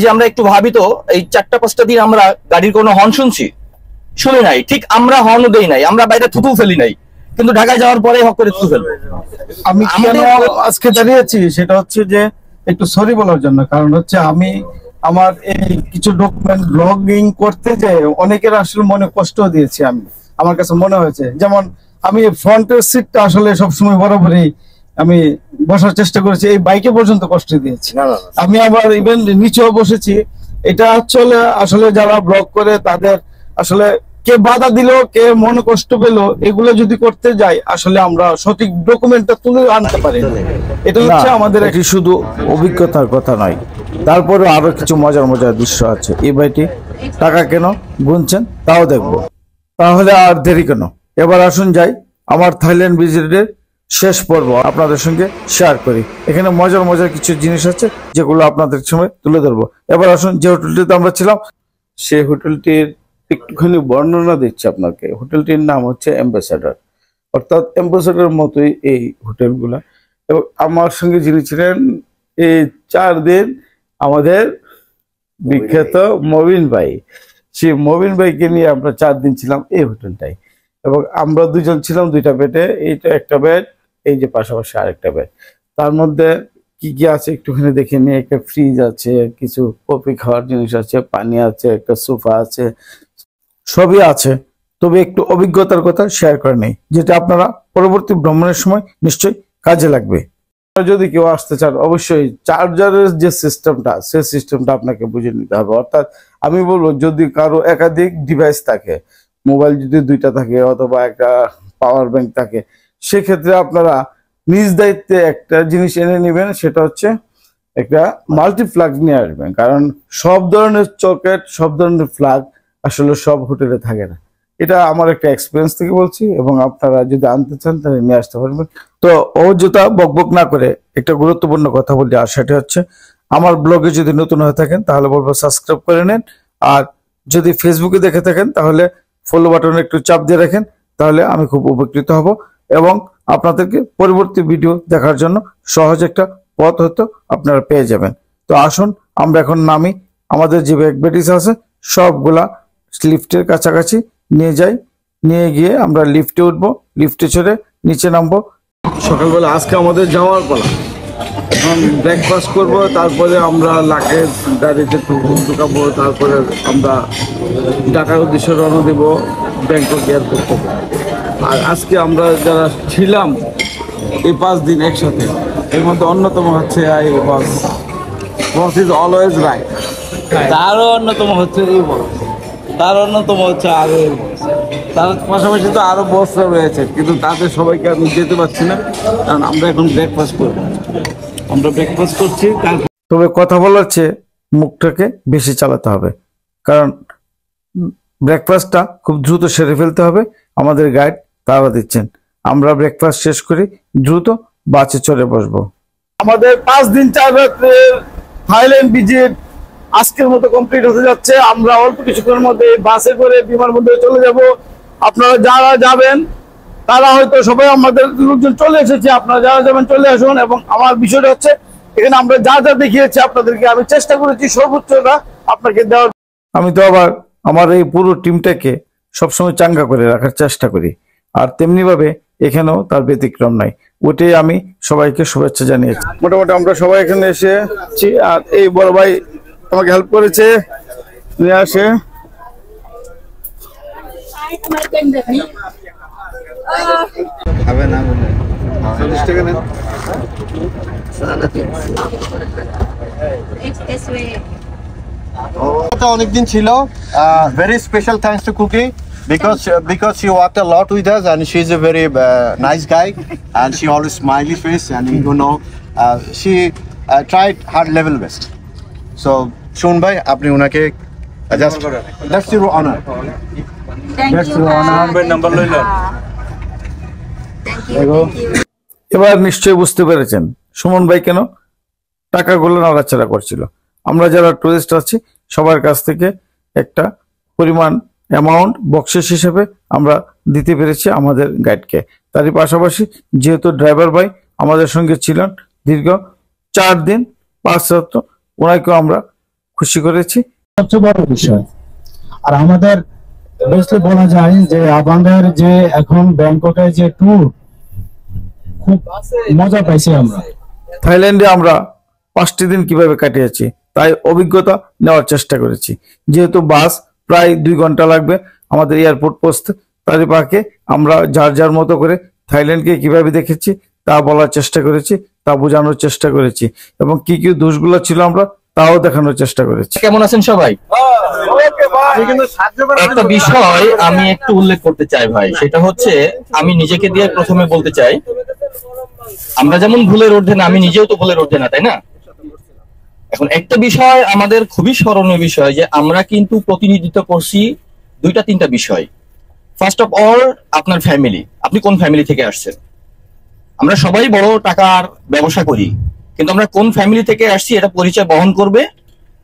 যে আমরা একটু ভাবি তো, এই 4টা-5টা দিন আমরা গাড়ির কোনো হর্ন শুনি নাই, ঠিক আমরা হর্নও দেই নাই, আমরা বাইরে থুতু ফেলি নাই, কিন্তু ঢাকায় যাওয়ার পরে হক করে থুতু ফেলবো। আমি কেন আজকে দাঁড়িয়েছি সেটা হচ্ছে যে একটু সরি বলার জন্য। কারণ হচ্ছে আমি আমার এই কিছু ডকুমেন্ট ব্লগিং করতে যে অনেকের আসলে মনে কষ্ট দিয়েছি। আমি আমার কাছে মনে হয়েছে, যেমন আমি ফ্রন্টের সিটটা আসলে সবসময় বরাবরই আমি বসার চেষ্টা করেছি, এই বাইকে পর্যন্ত কষ্ট দিয়েছি। আমি আবার ইভেন নিচেও বসেছি। এটা চলে আসলে যারা ব্লগ করে তাদের আসলে কে বাধা দিল, কে মনে কষ্ট পেল, এগুলো যদি করতে যাই আসলে আমরা সঠিক ডকুমেন্টটা তুলে আনতে পারি। এটা হচ্ছে আমাদের এটি শুধু অভিজ্ঞতার কথা নয়, তারপরে আরো কিছু মজার মজার দৃশ্য আছে। এই ভাইটি টাকা কেন গুনছেন তাও দেখবো। তাহলে আর দেরি কেন, এবার আসুন যাই আমার থাইল্যান্ড ভিজিটের শেষ পর্ব আপনাদের সঙ্গে শেয়ার করি। এখানে মজার মজার কিছু জিনিস আছে যেগুলো আপনাদের সঙ্গে তুলে ধরবো। এবার আসুন, যে হোটেলটিতে আমরা ছিলাম সেই হোটেলটির একটুখানি বর্ণনা দিচ্ছি আপনাকে। হোটেলটির নাম হচ্ছে অ্যাম্বাসেডর, অর্থাৎ অ্যাম্বাসেডর মতোই এই হোটেলগুলা। এবং আমার সঙ্গে যিনি ছিলেন এই 4 দিন আমাদের বিখ্যাত মবিন ভাই, সেই মবিন ভাইকে নিয়ে আমরা 4 দিন ছিলাম এই হোটেলটাই। এবং আমরা দুজন ছিলাম 2টা বেডে, এইটা একটা বেড, এই যে পাশাপাশি আরেকটা বেড। তার মধ্যে কি কি আছে একটুখানি দেখে নিয়ে, একটা ফ্রিজ আছে, কিছু কফি খাওয়ার জিনিস আছে, পানি আছে, একটা সোফা আছে, সবই আছে। তবে একটু অভিজ্ঞতার কথা শেয়ার করে নেই, যেটা আপনারা পরবর্তী ভ্রমণের সময় নিশ্চয়ই কাজে লাগবে। যদি কেউ আসতে চান অবশ্যই চার্জারের যে সিস্টেমটা, সেই সিস্টেমটা আপনাকে বুঝে নিতে হবে। অর্থাৎ আমি বলবো, যদি কারো একাধিক ডিভাইস থাকে, মোবাইল যদি 2টা থাকে অথবা একটা পাওয়ার ব্যাংক থাকে, সেক্ষেত্রে আপনারা নিজ দায়িত্বে একটা জিনিস এনে নেবেন, সেটা হচ্ছে একটা মাল্টিপ্লাগ নিয়ে আসবেন। কারণ সব ধরনের সকেট, সব ধরনের প্লাগ আসলে সব হোটেলে থাকে না। এটা আমার একটা এক্সপিরিয়েন্স থেকে বলছি, এবং আপনারা যদি আনতে চান তাহলে নিয়ে আসতে পারবেন। তো অযোধ্যা বকবক না করে একটা গুরুত্বপূর্ণ কথা বলি, আর সেটা হচ্ছে আমার ব্লগে যদি নতুন হয়ে থাকেন তাহলে বলবো সাবস্ক্রাইব করে নেন। আর যদি ফেসবুকে দেখে থাকেন তাহলে ফলো বাটনে একটু চাপ দিয়ে রাখেন, তাহলে আমি খুব উপকৃত হব এবং আপনাদেরকে পরবর্তী ভিডিও দেখার জন্য সহজ একটা পথ হয়তো আপনারা পেয়ে যাবেন। তো আসুন আমরা এখন নামি, আমাদের যে ব্যাগবেটিস আছে সবগুলা লিফটের কাছাকাছি নিয়ে যাই। নিয়ে গিয়ে আমরা লিফটে উঠবো, লিফটে চড়ে নিচে নামবো। সকালবেলা আজকে আমাদের যাওয়ার পালা, এখন ব্রেকফাস্ট করবো, তারপরে আমরা লাগেজ গাড়িতে ঢুকাবো, তারপরে আমরা ঢাকার উদ্দেশ্যে রওনা দেবো ব্যাংকক এয়ারপোর্ট থেকে। আর আজকে আমরা যারা ছিলাম এই 5 দিন একসাথে, এর মধ্যে অন্যতম হচ্ছে এই বস ইজ অলওয়েজ রাইট। তারও অন্যতম হচ্ছে এই বস, তার অন্যতম হচ্ছে আরো, তার পাশাপাশি তো আরো বসরা রয়েছে, কিন্তু তাদের সবাইকে আমি যেতে পারছি না, কারণ আমরা এখন ব্রেকফাস্ট করবো। আমরা ব্রেকফাস্ট করছি। তবে কথা বলার চেয়ে মুখটাকে বেশি চালাতে হবে, কারণ ব্রেকফাস্টটা খুব দ্রুত সেরে ফেলতে হবে। আমাদের গাইড তারা দিচ্ছেন, আমরা ব্রেকফাস্ট শেষ করি দ্রুত বাসে চড়ে বসবো। আমাদের 5 দিন 4 রাতের থাইল্যান্ড ভিজিট আজকের মতো কমপ্লিট হতে যাচ্ছে। আমরা অল্প কিছুক্ষণের মধ্যে বাসে করে বিমানবন্দরে চলে যাব। আপনারা যারা যাবেন তারা হয়তো সবাই, আমাদের লোকজন চলে এসেছে, আপনারা যারা যাবেন চলে আসুন। এবং আমার বিষয়টা হচ্ছে, এখানে আমরা যা যা দেখিয়েছি আপনাদেরকে, আমি চেষ্টা করেছি সর্বোচ্চটা আপনাকে দেওয়ার। আমি তো আবার আমার এই পুরো টিমটাকে সবসময় চাঙ্গা করে রাখার চেষ্টা করি, আর তেমনি ভাবে এখানেও তার ব্যতিক্রম নাই। ওটাই আমি সবাইকে শুভেচ্ছা জানিয়েছি। মোটামুটি আমরা সবাই এখানে এসেছি, আর এই বড় ভাই আমাকে হেল্প করেছে নিয়ে আসে। অনেকদিন ছিল। Very special thanks to Cookie because she worked a lot with us and she's a very nice guy and she always smiley face and you know she tried her level best. So Shun bhai apni unake just that's your honor. That's your honor. Number লইলেন। এবার নিশ্চয়ই বুঝতে পেরেছেন সুমন ভাই কেন টাকাগুলো নাড়াচাড়া করছিল। আমরা যারা টুরিস্ট আছি সবার কাছ থেকে একটা পরিমাণ অ্যামাউন্ট বকশিশ হিসেবে আমরা দিতে পেরেছি আমাদের গাইডকে। তারই পাশাপাশি যেহেতু ড্রাইভার ভাই আমাদের সঙ্গে ছিলেন দীর্ঘ 4 দিন 5 রাত, ওনাকেও আমরা খুশি করেছি। সবচেয়ে বড় বিষয়। আর আমাদের বেসলে বলা যায় যে আমাদের যে এখন ব্যাংককে যে ট্যুর খুব মজা পাইছি আমরা। থাইল্যান্ডে আমরা 5টি দিন কিভাবে কাটিয়েছি তাই অভিজ্ঞতা নেওয়ার চেষ্টা করেছি। যেহেতু বাস প্রায় 2 ঘন্টা লাগবে আমাদের এয়ারপোর্ট পৌঁছতে, তারই পাকে আমরা যার যার মতো করে থাইল্যান্ডকে কিভাবে দেখেছি তা বলার চেষ্টা করেছি, তা বোঝানোর চেষ্টা করেছি এবং কি কি দোষগুলো ছিল আমরা তাও দেখানোর চেষ্টা করেছি। কেমন আছেন সবাই? একটা বিষয় আমি একটু উল্লেখ করতে চাই ভাই, সেটা হচ্ছে আমি নিজেকে দিয়ে প্রথমে বলতে চাই, আমরা যেমন ভুলের ঊর্ধ্বে না, আমি নিজেও তো ভুলের ঊর্ধ্বে না, তাই না? এখন একটা বিষয় আমাদের খুবই স্মরণীয় বিষয় যে আমরা কিন্তু প্রতিনিধিত্ব করছি 2-3টা বিষয়। ফার্স্ট অফ অল আপনার ফ্যামিলি, আপনি কোন ফ্যামিলি থেকে আসছেন। আমরা সবাই বড় টাকার ব্যবসা করি, কিন্তু আমরা কোন ফ্যামিলি থেকে আসছি এটা পরিচয় বহন করবে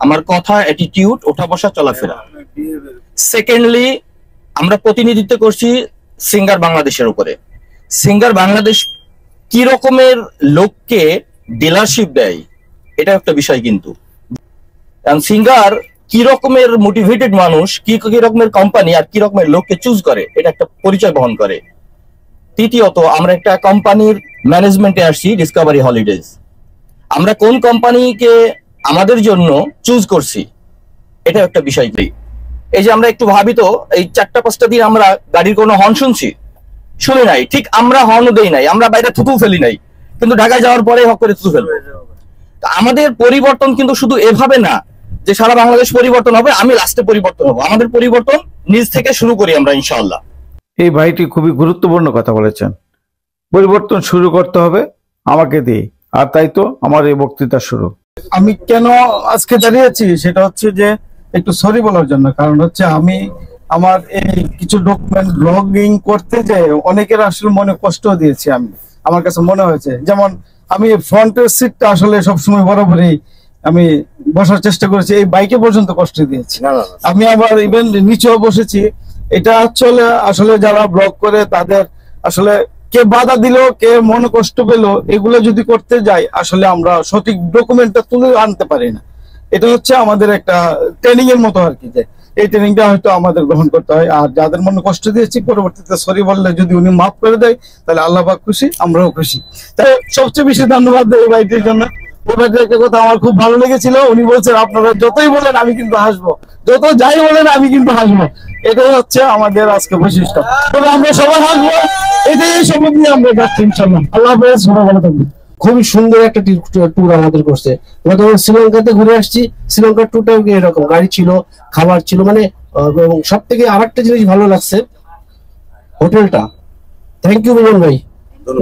আমার কথা, অ্যাটিটিউড, ওঠা বসা, চলাফেরা। সেকেন্ডলি আমরা প্রতিনিধিত্ব করছি সিঙ্গার বাংলাদেশের উপরে। সিঙ্গার বাংলাদেশ কি রকমের লোককে ডিলারশিপ দেয় এটা একটা বিষয়, কিন্তু কারণ সিঙ্গার কি রকমের মোটিভেটেড মানুষ, কি কি রকমের কোম্পানি আর কি রকমের লোককে চুজ করে এটা একটা পরিচয় বহন করে। তৃতীয়ত আমরা একটা কোম্পানির ম্যানেজমেন্টে আসছি, ডিসকভারি হলিডেজ। আমরা কোন কোম্পানিকে আমাদের জন্য চুজ করছি এটা একটা বিষয়। এই যে আমরা একটু ভাবি তো, এই 4-5টা দিন আমরা গাড়ির কোনো হর্ন শুনি নাই, ঠিক আমরা হর্নও দেই নাই, আমরা বাইরে থুতু ফেলি নাই, কিন্তু ঢাকায় যাওয়ার পরে হক করে থুতু ফেলবো। আমাদের পরিবর্তন কিন্তু শুধু এভাবে না যে সারা বাংলাদেশ পরিবর্তন হবে, আমি লাস্টে পরিবর্তন হবো। আমাদের পরিবর্তন নিজ থেকে শুরু করি আমরা, ইনশাআল্লাহ। এই ভাইটি খুবই গুরুত্বপূর্ণ কথা বলেছেন। পরিবর্তন শুরু করতে হবে আমাকে দিয়ে, আর তাই তো আমার এই বক্তৃতা শুরু। আমি কেন আজকে দাঁড়িয়েছি সেটা হচ্ছে যে একটু সরি বলার জন্য। কারণ হচ্ছে আমি আমার এই কিছু ডকুমেন্ট ব্লগিং করতে যে অনেকের আসলে মনে কষ্ট দিয়েছি। আমি আমার কাছে মনে হয়েছে, যেমন আমি ফ্রন্টের সিটটা আসলে সবসময় বরাবরই আমি বসার চেষ্টা করেছি, এই বাইকে পর্যন্ত কষ্ট দিয়েছি। আমি আবার ইভেন নিচেও বসেছি। এটা আসলে যারা ব্লগ করে তাদের আসলে কে বাধা দিল, কে মনে কষ্ট পেল, এগুলো যদি করতে যাই আসলে আমরা সঠিক ডকুমেন্টটা তুলে আনতে পারি না। এটা হচ্ছে আমাদের একটা ট্রেনিং এর মতো আর কি, যে এই ট্রেনিংটা হয়তো আমাদের গ্রহণ করতে হয়। আর যাদের মনে কষ্ট দিয়েছি পরবর্তীতে সরি বললে যদি উনি মাফ করে দেয় তাহলে আল্লাহ পাক খুশি, আমরাও খুশি। তাই সবচেয়ে বেশি ধন্যবাদ দেয় এই ভাইটির জন্য। এই ভাইটির একটা কথা আমার খুব ভালো লেগেছিল, উনি বলছেন আপনারা যতই বলেন আমি কিন্তু হাসবো, যত যাই বলেন আমি কিন্তু হাসবো। এটাই হচ্ছে আমাদের আজকে বৈশিষ্ট্য, তবে আমরা সবাই হাসবো, এটাই শপথ নিয়ে আমরা যাচ্ছি ইনশাল্লাহ। আল্লাহ হাফেজ, সবাই ভালো থাকবেন। খুবই সুন্দর একটা ট্যুর আমাদের করছে। আমরা শ্রীলঙ্কাতে ঘুরে আসছি, শ্রীলঙ্কার ট্যুরটাও এরকম, গাড়ি ছিল, খাবার ছিল, মানে সব থেকে আরেকটা জিনিস ভালো লাগছে হোটেলটা। থ্যাংক ইউ মিলন ভাই,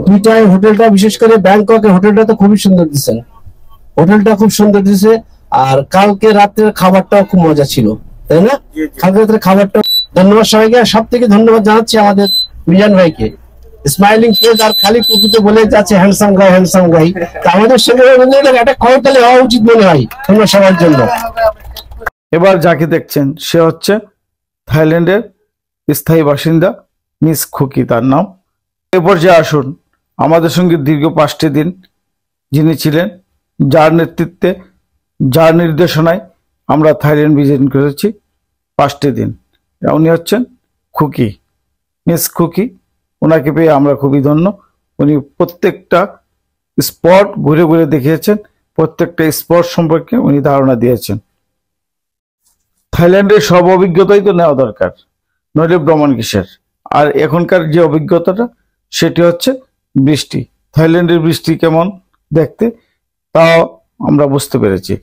দুইটাই হোটেলটা, বিশেষ করে ব্যাংককের হোটেলটা তো খুবই সুন্দর দিচ্ছেন, হোটেলটা খুব সুন্দর দিছে। আর কালকে রাত্রের খাবারটাও খুব মজা ছিল, তাই না? কালকে রাত্রের খাবারটা, ধন্যবাদ সবাইকে। সব থেকে ধন্যবাদ জানাচ্ছি আমাদের মিজান ভাইকে, স্মাইলিং ফেস আর খালি টুপিতে বলে যাচ্ছে হ্যান্ডসাম গাই, হ্যান্ডসাম গাই। আমাদের সঙ্গে একটা করতালি হওয়া উচিত মনে হয় তোমরা সবার জন্য। এবার যাকে দেখছেন সে হচ্ছে থাইল্যান্ডের স্থায়ী বাসিন্দা মিস খুকি, তার নাম। এরপর যে আসুন আমাদের সঙ্গে দীর্ঘ 5টি দিন যিনি ছিলেন, যার নেতৃত্বে, যার নির্দেশনায় আমরা থাইল্যান্ড ভিজিট করেছি 5টি দিন, উনি হচ্ছেন খুকি, মিস খুকি। ওনাকে পেয়ে আমরা খুবই ধন্য। উনি প্রত্যেকটা স্পট ঘুরে ঘুরে দেখিয়েছেন, প্রত্যেকটা স্পট সম্পর্কে উনি ধারণা দিয়েছেন। থাইল্যান্ডের সব অভিজ্ঞতাই তো নেওয়া দরকার, নইলে ভ্রমণ কিসের। আর এখনকার যে অভিজ্ঞতাটা সেটি হচ্ছে বৃষ্টি। থাইল্যান্ডের বৃষ্টি কেমন দেখতে তাও আমরা বুঝতে পেরেছি।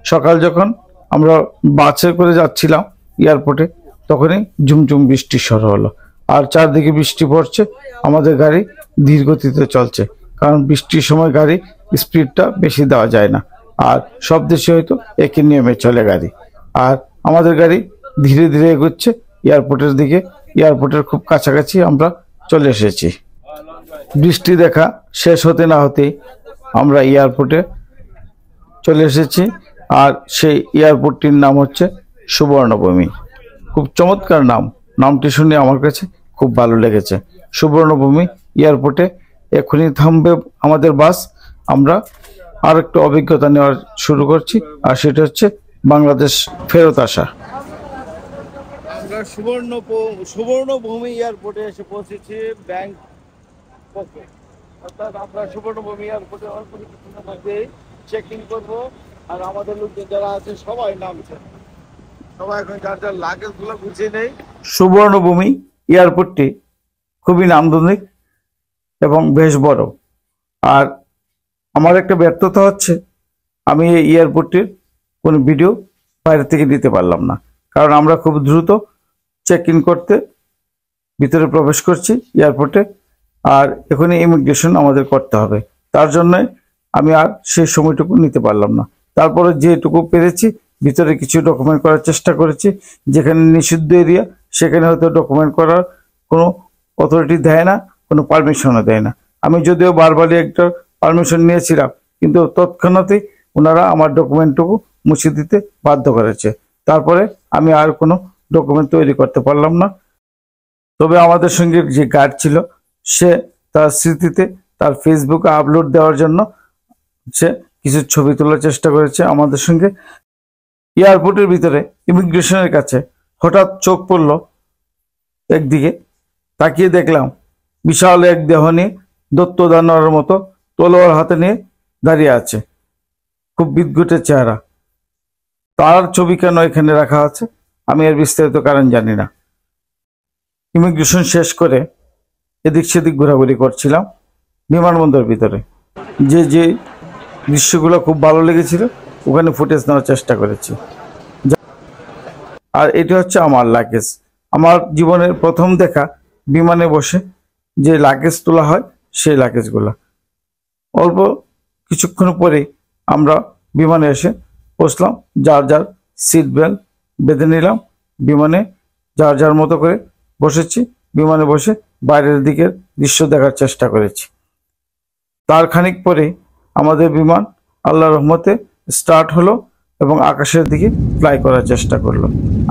সকাল যখন আমরা বাসে করে যাচ্ছিলাম এয়ারপোর্টে তখনই ঝুমঝুম বৃষ্টি শুরু হলো, আর চারদিকে বৃষ্টি পড়ছে। আমাদের গাড়ি ধীর গতিতে চলছে, কারণ বৃষ্টির সময় গাড়ি স্পিডটা বেশি দেওয়া যায় না, আর সব দেশে হয়তো একই নিয়মে চলে গাড়ি। আর আমাদের গাড়ি ধীরে ধীরে এগোচ্ছে এয়ারপোর্টের দিকে। এয়ারপোর্টের খুব কাছাকাছি আমরা চলে এসেছি। বৃষ্টি দেখা শেষ হতে না হতেই আমরা এয়ারপোর্টে চলে এসেছি। আর সেই এয়ারপোর্টটির নাম হচ্ছে সুবর্ণভূমি। খুব চমৎকার নাম, নামটি শুনে আমার কাছে খুব ভালো লেগেছে। সুবর্ণভূমি এয়ারপোর্টে এখনই থামবে আমাদের বাস। আমরা আর একটা অভিজ্ঞতা নেওয়ার শুরু করছি, আর সেটা হচ্ছে বাংলাদেশ ফেরত আসা। আমরা সুবর্ণভূমি এয়ারপোর্টে এসে পৌঁছেছি ব্যাংক অর্থাৎ আমরা সুবর্ণভূমি এয়ারপোর্টে অল্প কিছুক্ষণের মধ্যেই চেক ইন করবো। আর আমাদের লোকজন যারা আছে সবাই নামছে, সবাই এখন যার যার লাগেজ গুলো গুছিয়ে নেই। সুবর্ণভূমি এয়ারপোর্টটি খুবই নান্দনিক এবং বেশ বড়। আর আমার একটা ব্যর্থতা হচ্ছে, আমি এই এয়ারপোর্টটির কোনো ভিডিও বাইরে থেকে দিতে পারলাম না, কারণ আমরা খুব দ্রুত চেক ইন করতে ভিতরে প্রবেশ করছি এয়ারপোর্টে। আর এখানে ইমিগ্রেশন আমাদের করতে হবে, তার জন্য আমি আর সেই সময়টুকু নিতে পারলাম না। তারপরে যেটুকু পেরেছি ভিতরে কিছু ডকুমেন্ট করার চেষ্টা করেছি। যেখানে নিষিদ্ধ এরিয়া সেখানে হয়তো ডকুমেন্ট করার কোনো অথরিটি দেয় না, কোনো পারমিশনও দেয় না। আমি যদিও বারবারই একটা পারমিশন নিয়েছিলাম, কিন্তু তৎক্ষণাৎই ওনারা আমার ডকুমেন্টটুকু মুছে দিতে বাধ্য করেছে। তারপরে আমি আর কোনো ডকুমেন্ট তৈরি করতে পারলাম না। তবে আমাদের সঙ্গে যে গার্ড ছিল সে তার স্মৃতিতে তার ফেসবুকে আপলোড দেওয়ার জন্য সে কিছু ছবি তোলার চেষ্টা করেছে আমাদের সঙ্গে। এয়ারপোর্টের ভিতরে ইমিগ্রেশনের কাছে হঠাৎ চোখ পড়ল একদিকে, তাকিয়ে দেখলাম বিশাল এক দেহ নিয়ে দত্ত দানোয়ারের মতো তলোয়ার হাতে নিয়ে দাঁড়িয়ে আছে, খুব বিদঘুটে চেহারা। তার ছবি কেন এখানে রাখা আছে আমি এর বিস্তারিত কারণ জানি না। ইমিগ্রেশন শেষ করে এদিক সেদিক ঘোরাঘুরি করছিলাম বিমানবন্দরের ভিতরে। যে যে দৃশ্যগুলো খুব ভালো লেগেছিল ওখানে ফুটেজ নেওয়ার চেষ্টা করেছি। আর এটা হচ্ছে আমার লাগেজ, আমার জীবনের প্রথম দেখা বিমানে বসে যে লাগেজ তোলা হয় সেই লাগেজগুলো। অল্প কিছুক্ষণ পরেই আমরা বিমানে এসে বসলাম, যার যার সিট বেল্ট বেঁধে নিলাম, বিমানে যার যার মতো করে বসেছি। বিমানে বসে বাইরের দিকের দৃশ্য দেখার চেষ্টা করেছি। তার খানিক পরে আমাদের বিমান আল্লাহর রহমতে স্টার্ট হলো এবং আকাশের দিকে ফ্লাই করার চেষ্টা করলো।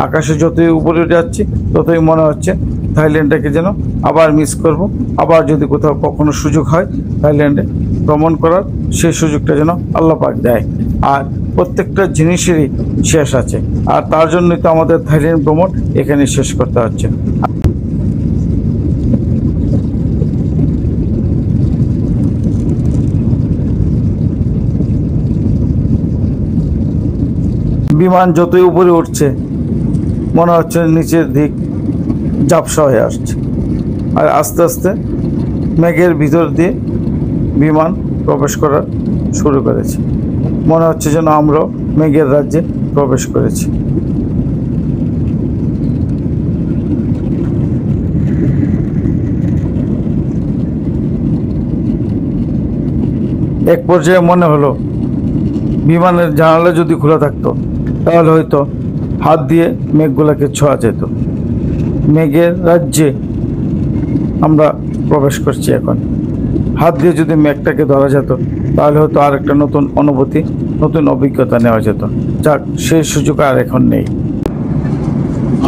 আকাশে যতই উপরে যাচ্ছি ততই মনে হচ্ছে থাইল্যান্ডটাকে যেন আবার মিস করব। আবার যদি কোথাও কখনো সুযোগ হয় থাইল্যান্ডে ভ্রমণ করার, সেই সুযোগটা যেন আল্লাহ পাক দেয়। আর প্রত্যেকটা জিনিসেরই শেষ আছে, আর তার জন্যই তো আমাদের থাইল্যান্ড ভ্রমণ এখানে শেষ করতে হচ্ছে। বিমান যতই উপরে উঠছে মনে হচ্ছে নিচের দিক ঝাপসা হয়ে আসছে, আর আস্তে আস্তে মেঘের ভিতর দিয়ে বিমান প্রবেশ করা শুরু করেছে। মনে হচ্ছে যেন আমরা মেঘের রাজ্যে প্রবেশ করেছি। এক পর্যায়ে মনে হলো বিমানের জানালা যদি খোলা থাকতো তাহলে হয়তো হাত দিয়ে মেঘগুলোকে ছোঁয়া যেত। মেঘের রাজ্যে আমরা প্রবেশ করছি এখন। হাত দিয়ে যদি মেঘটাকে ধরা যেত তাহলে হয়তো আর একটা নতুন অনুভূতি, নতুন অভিজ্ঞতা নেওয়া যেত। যাক, সেই সুযোগ আর এখন নেই।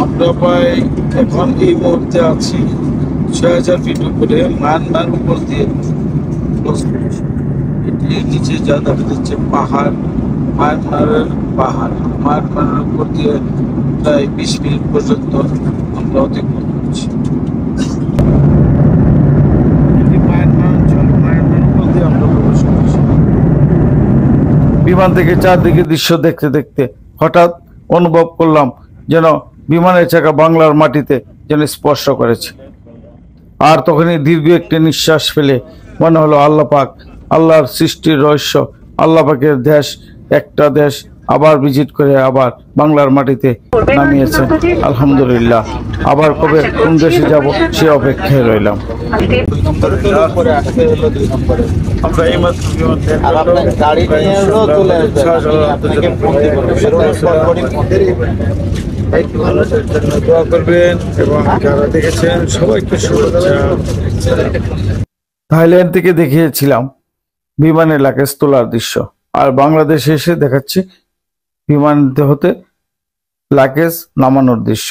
আমরা প্রায় এখন এই মুহূর্তে আছি ৬০০০ ফিট উপরে মায়ানমার উপর দিয়ে। এটি নিচে যা দেখা যাচ্ছে পাহাড়, মায়ানমারের পাহাড়। মায়ানমারের উপর দিয়ে প্রায় ২০ মিনিট পর্যন্ত আমরা অতিক্রম করছি। বিমান থেকে চারদিকে দৃশ্য দেখতে দেখতে হঠাৎ অনুভব করলাম যেন বিমানের চাকা বাংলার মাটিতে যেন স্পর্শ করেছে। আর তখনই দীর্ঘ একটি নিঃশ্বাস ফেলে মনে হলো আল্লাহ পাক, আল্লাহর সৃষ্টির রহস্য, আল্লাহ পাকের দেশ, একটা দেশ আবার ভিজিট করে আবার বাংলার মাটিতে নামিয়েছে। আলহামদুলিল্লাহ। আবার কবে কোন দেশে যাব সে অপেক্ষায় রইলাম। আমরা এইমাত্র দোয়া করবেন এবং যারা দেখেছেন সবাইকে শুভেচ্ছা। থাইল্যান্ড থেকে দেখিয়েছিলাম বিমানের লাগেজ তোলার দৃশ্য, আর বাংলাদেশে এসে দেখাচ্ছি বিমান হতে লাগেজ নামানোর দৃশ্য।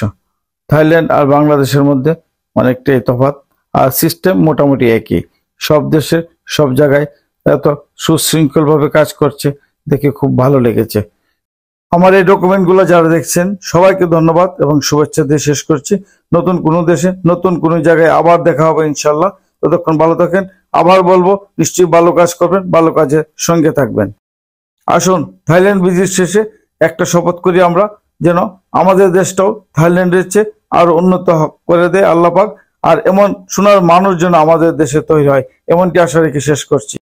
থাইল্যান্ড আর বাংলাদেশের মধ্যে অনেকটাই তফাৎ, আর সিস্টেম মোটামুটি একই। সব দেশে সব জায়গায় এত সুশৃঙ্খলভাবে কাজ করছে দেখে খুব ভালো লেগেছে। আমার এই ডকুমেন্টগুলো যারা দেখছেন সবাইকে ধন্যবাদ এবং শুভেচ্ছা দিয়ে শেষ করছি। নতুন কোনো দেশে নতুন কোনো জায়গায় আবার দেখা হবে ইনশাল্লাহ। ততক্ষণ ভালো থাকেন। আবার বলবো, নিশ্চয়ই ভালো কাজ করবেন, ভালো কাজের সঙ্গে থাকবেন। আসুন, থাইল্যান্ড ভিজিট শেষে একটা শপথ করি আমরা, যেন আমাদের দেশটাও থাইল্যান্ডের চেয়ে আরো উন্নত করে দেয় আল্লাহ পাক, আর এমন সোনার মানুষ যেন আমাদের দেশে তৈরি হয়, এমনটি আশা রেখে শেষ করছি।